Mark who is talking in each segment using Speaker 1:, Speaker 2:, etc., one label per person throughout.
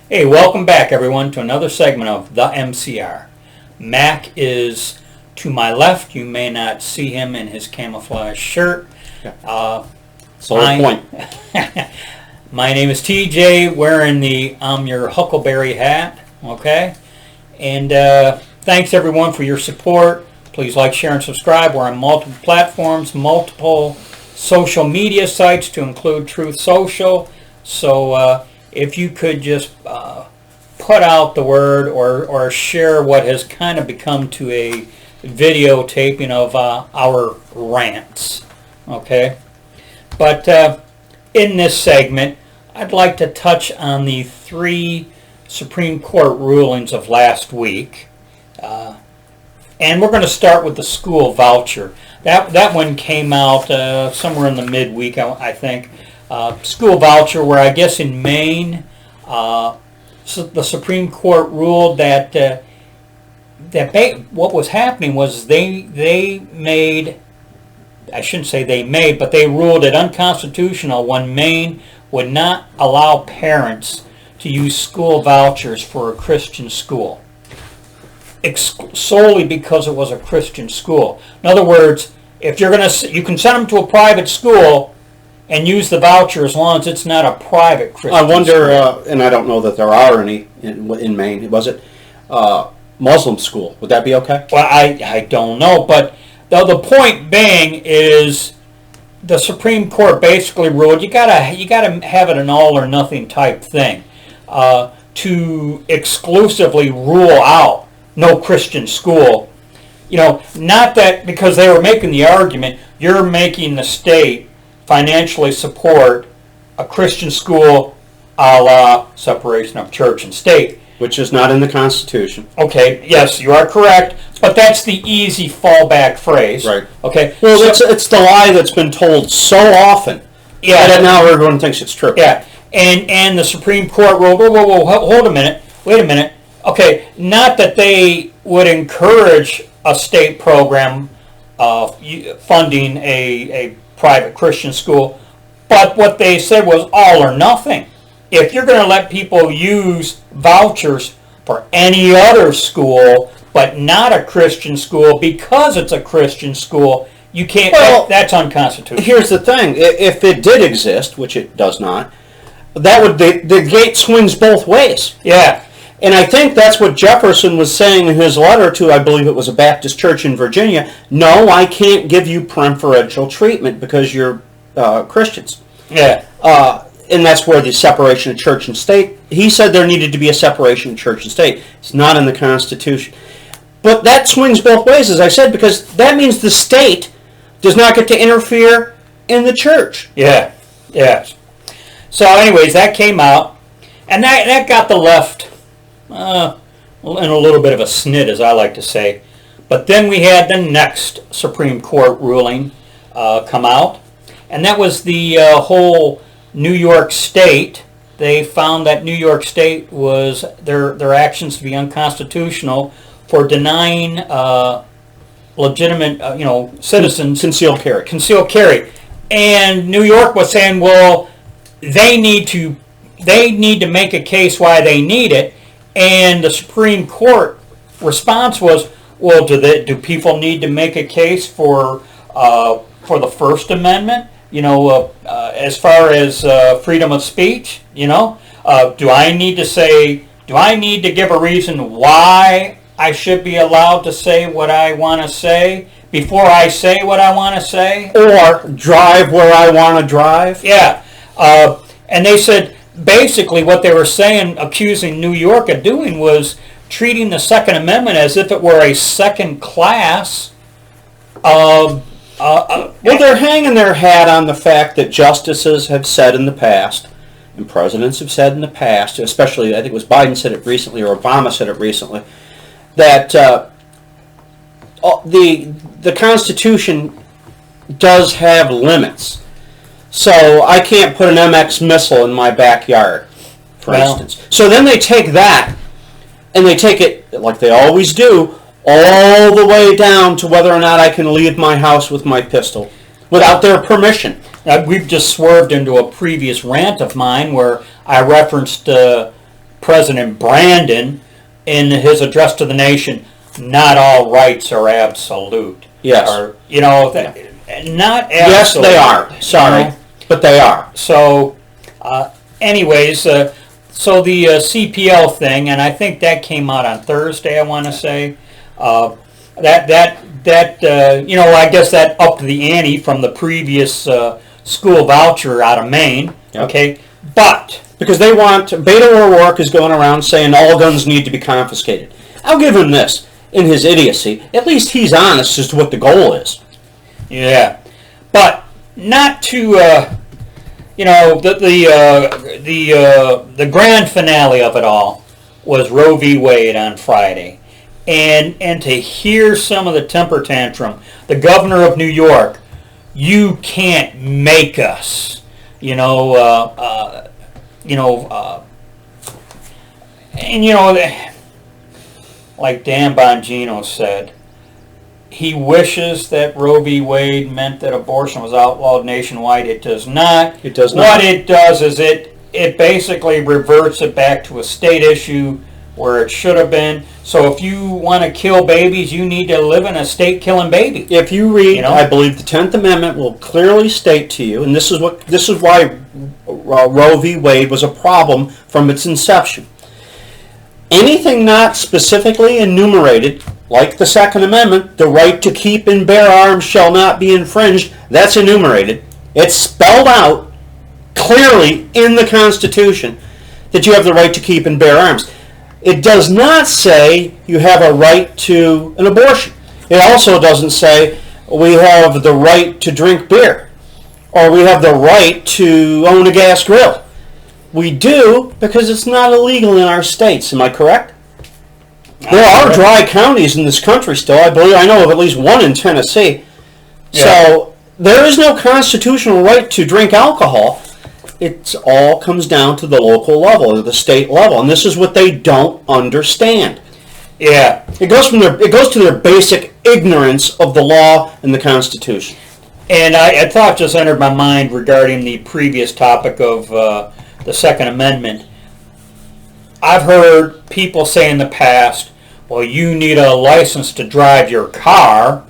Speaker 1: Hey, welcome back everyone to another segment of The MCR. Mac is to my left. You may not see him in his camouflage shirt.
Speaker 2: It's the whole point.
Speaker 1: My name is TJ, wearing the I'm your Huckleberry hat, okay? And thanks everyone for your support. Please like, share, and subscribe. We're on multiple platforms, multiple social media sites to include Truth Social. So if you could just put out the word or share what has kind of become to a videotaping of our rants, okay? But in this segment, I'd like to touch on the 3 Supreme Court rulings of last week. And we're going to start with the school voucher. That one came out somewhere in the midweek, I think. School voucher, where I guess in Maine, the Supreme Court ruled that what was happening was they made, I shouldn't say they made, but they ruled it unconstitutional when Maine would not allow parents to use school vouchers for a Christian school, solely because it was a Christian school. In other words, if you're going to, you can send them to a private school and use the voucher as long as it's not a private Christian
Speaker 2: I wonder,
Speaker 1: school.
Speaker 2: and I don't know that there are any in Maine. Was it Muslim school? Would that be okay?
Speaker 1: Well, I don't know, but the point being is the Supreme Court basically ruled you gotta have it an all or nothing type thing to exclusively rule out no Christian school. You know, not that because they were making the argument you're making the state financially support a Christian school a la separation of church and state.
Speaker 2: Which is not in the Constitution.
Speaker 1: Okay, yes, you are correct, but that's the easy fallback phrase.
Speaker 2: Right.
Speaker 1: Okay.
Speaker 2: Well, it's the lie that's been told so often that now everyone thinks it's true.
Speaker 1: Yeah, and the Supreme Court ruled, whoa, hold a minute, wait a minute. Okay, not that they would encourage a state program funding a private Christian school, but what they said was all or nothing. If you're going to let people use vouchers for any other school, but not a Christian school because it's a Christian school, you can't.
Speaker 2: Well,
Speaker 1: that's unconstitutional.
Speaker 2: Here's the thing: if it did exist, which it does not, that would the gate swings both ways.
Speaker 1: Yeah.
Speaker 2: And I think that's what Jefferson was saying in his letter to, I believe it was a Baptist church in Virginia. No, I can't give you preferential treatment because you're Christians.
Speaker 1: Yeah.
Speaker 2: And that's where the separation of church and state, he said there needed to be a separation of church and state. It's not in the Constitution. But that swings both ways, as I said, because that means the state does not get to interfere in the church.
Speaker 1: Yeah. Yes. So anyways, that came out, and that got the left in a little bit of a snit, as I like to say. But then we had the next Supreme Court ruling come out, and that was the whole New York State. They found that New York State was their actions to be unconstitutional for denying legitimate citizens
Speaker 2: concealed
Speaker 1: carry. And New York was saying, well, they need to make a case why they need it. And the Supreme Court response was, well, do people need to make a case for the First Amendment? As far as freedom of speech, do I need to give a reason why I should be allowed to say what I want to say before I say what I want to say?
Speaker 2: Or drive where I want to drive?
Speaker 1: Yeah. And they said basically what they were saying, accusing New York of doing, was treating the Second Amendment as if it were a second class.
Speaker 2: Well, they're hanging their hat on the fact that justices have said in the past, and presidents have said in the past, especially I think it was Biden said it recently or Obama said it recently, that the Constitution does have limits. So I can't put an MX missile in my backyard, for instance. So then they take that, and they take it, like they always do, all the way down to whether or not I can leave my house with my pistol without their permission.
Speaker 1: We've just swerved into a previous rant of mine where I referenced President Brandon in his address to the nation, not all rights are absolute.
Speaker 2: Yes.
Speaker 1: Or, not absolute.
Speaker 2: Yes, they are. Sorry, but they are.
Speaker 1: So, anyways, so the CPL thing, and I think that came out on Thursday, I want to say. I guess that upped the ante from the previous school voucher out of Maine.
Speaker 2: Yep.
Speaker 1: Okay, but
Speaker 2: because they want, Beto O'Rourke is going around saying all guns need to be confiscated. I'll give him this. In his idiocy, at least he's honest as to what the goal is.
Speaker 1: Yeah, but not to, the grand finale of it all was Roe v. Wade on Friday. And to hear some of the temper tantrum, the governor of New York, you can't make us, like Dan Bongino said, he wishes that Roe v. Wade meant that abortion was outlawed nationwide. It does not.
Speaker 2: It does not.
Speaker 1: What it does is it basically reverts it back to a state issue where it should have been. So if you want to kill babies, you need to live in a state killing babies.
Speaker 2: If you read, I believe the 10th Amendment will clearly state to you, and this is why Roe v. Wade was a problem from its inception. Anything not specifically enumerated, like the Second Amendment, the right to keep and bear arms shall not be infringed, that's enumerated. It's spelled out clearly in the Constitution that you have the right to keep and bear arms. It does not say you have a right to an abortion. It also doesn't say we have the right to drink beer or we have the right to own a gas grill. We do because it's not illegal in our states. Am I correct? There are dry counties in this country still. I know of at least one in Tennessee. Yeah. So there is no constitutional right to drink alcohol. It all comes down to the local level or the state level, and this is what they don't understand.
Speaker 1: Yeah,
Speaker 2: it goes to their basic ignorance of the law and the Constitution.
Speaker 1: And a thought just entered my mind regarding the previous topic of the Second Amendment. I've heard people say in the past, well, you need a license to drive your car.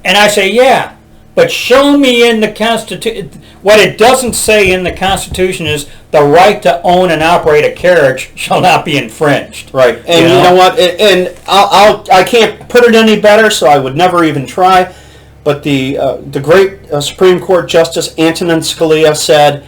Speaker 1: And I say, yeah, but show me in the Constitution. What it doesn't say in the Constitution is the right to own and operate a carriage shall not be infringed.
Speaker 2: Right. And you know what? And I can't put it any better, so I would never even try. But the great Supreme Court Justice Antonin Scalia said,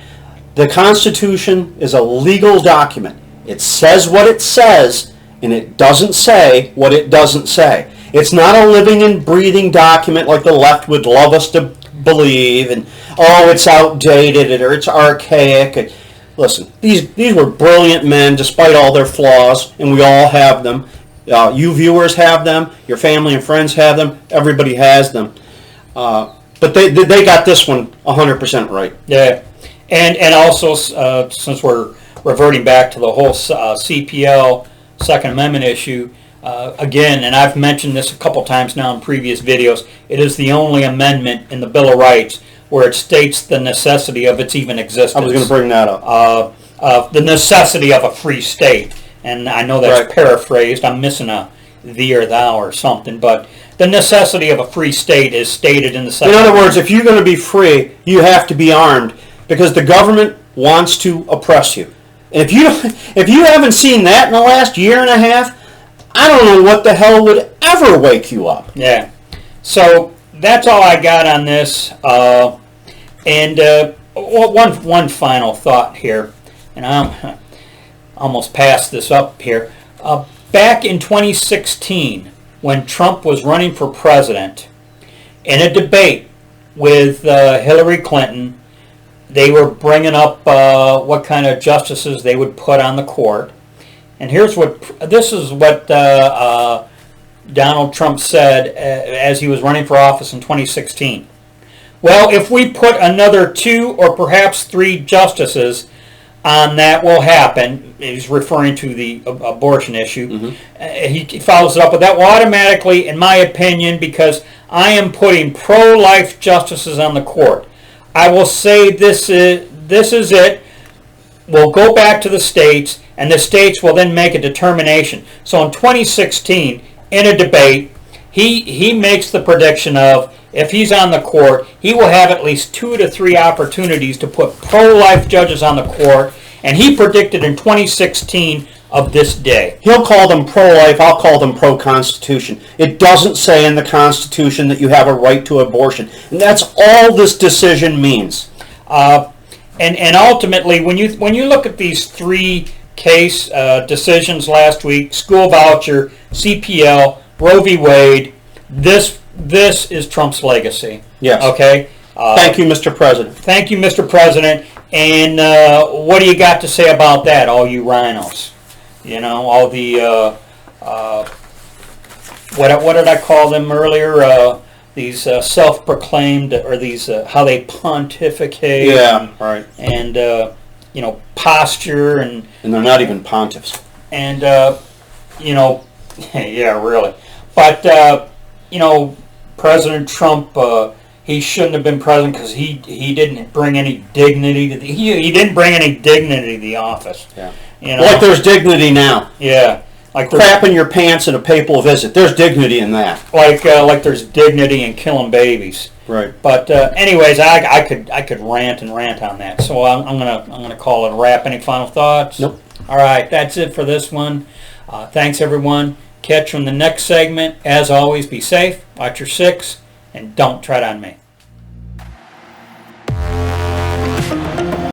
Speaker 2: the Constitution is a legal document. It says what it says, and it doesn't say what it doesn't say. It's not a living and breathing document like the left would love us to believe, and, it's outdated, or it's archaic. And, listen, these were brilliant men despite all their flaws, and we all have them. You viewers have them, your family and friends have them, everybody has them. But they got this one 100% right.
Speaker 1: Yeah. And also, since we're reverting back to the whole CPL Second Amendment issue, again, and I've mentioned this a couple times now in previous videos, it is the only amendment in the Bill of Rights where it states the necessity of its even existence.
Speaker 2: I was going to bring that up.
Speaker 1: The necessity of a free state. And I know that's paraphrased. I'm missing a thee or thou or something, but the necessity of a free state is stated in the Second
Speaker 2: Amendment. In other
Speaker 1: Amendment.
Speaker 2: words, if you're going to be free, you have to be armed because the government wants to oppress you. And if you haven't seen that in the last year and a half, I don't know what the hell would ever wake you up.
Speaker 1: Yeah. So that's all I got on this. One final thought here, and I'm almost past this up here. Back in 2016, when Trump was running for president, in a debate with Hillary Clinton, they were bringing up what kind of justices they would put on the court. And this is what Donald Trump said as he was running for office in 2016. Well, if we put another 2 or perhaps 3 justices on that will happen, he's referring to the abortion issue. Mm-hmm. He follows it up with that will automatically, in my opinion, because I am putting pro-life justices on the court, I will say this is it. will go back to the states, and the states will then make a determination. So in 2016, in a debate, he makes the prediction of, if he's on the court, he will have at least 2 to 3 opportunities to put pro-life judges on the court, and he predicted in 2016 of this day.
Speaker 2: He'll call them pro-life, I'll call them pro-Constitution. It doesn't say in the Constitution that you have a right to abortion. And that's all this decision means.
Speaker 1: And ultimately, when you look at these 3 case decisions last week, school voucher, CPL, Roe v. Wade, this is Trump's legacy.
Speaker 2: Yes.
Speaker 1: Okay?
Speaker 2: Thank you, Mr. President.
Speaker 1: Thank you, Mr. President. And what do you got to say about that, all you rhinos? You know, all the, what did I call them earlier? These self-proclaimed, or these, how they pontificate.
Speaker 2: Yeah, right.
Speaker 1: And, you know, posture and...
Speaker 2: And they're not even pontiffs.
Speaker 1: And, you know, yeah, really. But, you know, President Trump, he shouldn't have been president because he didn't bring any dignity to the... He didn't bring any dignity to the office.
Speaker 2: Yeah.
Speaker 1: You know?
Speaker 2: Like there's dignity now.
Speaker 1: Yeah. Like
Speaker 2: crapping your pants at a papal visit. There's dignity in that.
Speaker 1: Like there's dignity in killing babies.
Speaker 2: Right.
Speaker 1: But anyways, I could rant and rant on that. So I'm gonna call it a wrap. Any final thoughts?
Speaker 2: Nope.
Speaker 1: All right, that's it for this one. Thanks everyone. Catch you in the next segment. As always, be safe, watch your 6, and don't tread on me.